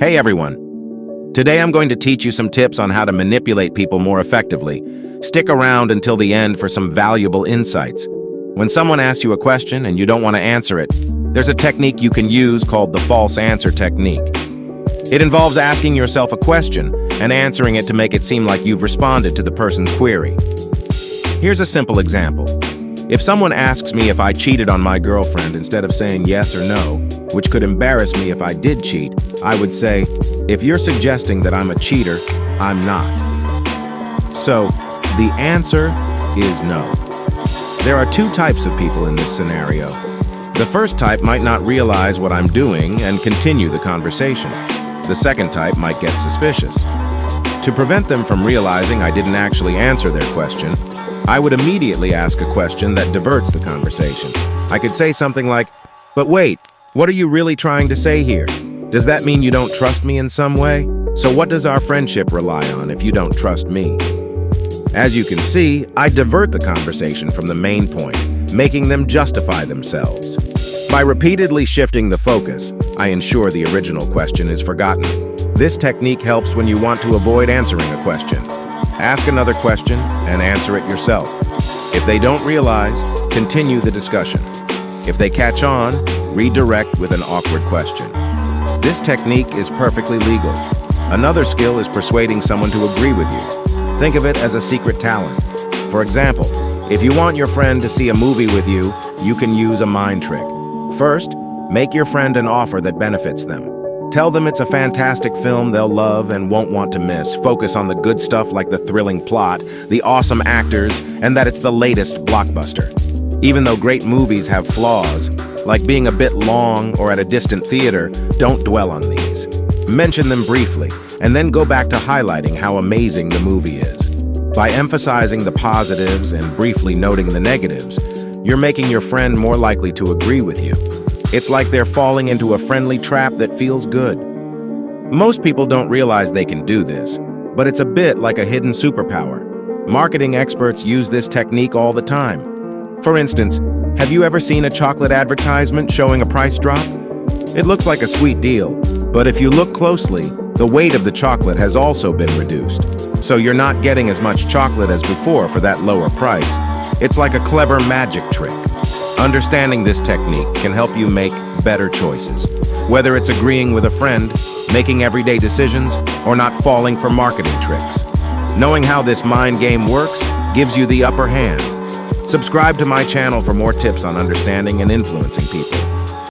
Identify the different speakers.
Speaker 1: Hey everyone! Today I'm going to teach you some tips on how to manipulate people more effectively. Stick around until the end for some valuable insights. When someone asks you a question and you don't want to answer it, there's a technique you can use called the false answer technique. It involves asking yourself a question and answering it to make it seem like you've responded to the person's query. Here's a simple example. If someone asks me if I cheated on my girlfriend instead of saying yes or no, which could embarrass me if I did cheat, I would say, if you're suggesting that I'm a cheater, I'm not. So, the answer is no. There are two types of people in this scenario. The first type might not realize what I'm doing and continue the conversation. The second type might get suspicious. To prevent them from realizing I didn't actually answer their question, I would immediately ask a question that diverts the conversation. I could say something like, "But wait, what are you really trying to say here? Does that mean you don't trust me in some way? So what does our friendship rely on if you don't trust me?" As you can see, I divert the conversation from the main point, making them justify themselves. By repeatedly shifting the focus, I ensure the original question is forgotten. This technique helps when you want to avoid answering a question. Ask another question and answer it yourself. If they don't realize, continue the discussion. If they catch on, redirect with an awkward question. This technique is perfectly legal. Another skill is persuading someone to agree with you. Think of it as a secret talent. For example, if you want your friend to see a movie with you, you can use a mind trick. First, make your friend an offer that benefits them. Tell them it's a fantastic film they'll love and won't want to miss. Focus on the good stuff like the thrilling plot, the awesome actors, and that it's the latest blockbuster. Even though great movies have flaws, like being a bit long or at a distant theater, don't dwell on these. Mention them briefly, and then go back to highlighting how amazing the movie is. By emphasizing the positives and briefly noting the negatives, you're making your friend more likely to agree with you. It's like they're falling into a friendly trap that feels good. Most people don't realize they can do this, but it's a bit like a hidden superpower. Marketing experts use this technique all the time. For instance, have you ever seen a chocolate advertisement showing a price drop? It looks like a sweet deal, but if you look closely, the weight of the chocolate has also been reduced. So you're not getting as much chocolate as before for that lower price. It's like a clever magic trick. Understanding this technique can help you make better choices, whether it's agreeing with a friend, making everyday decisions, or not falling for marketing tricks. Knowing how this mind game works gives you the upper hand. Subscribe to my channel for more tips on understanding and influencing people.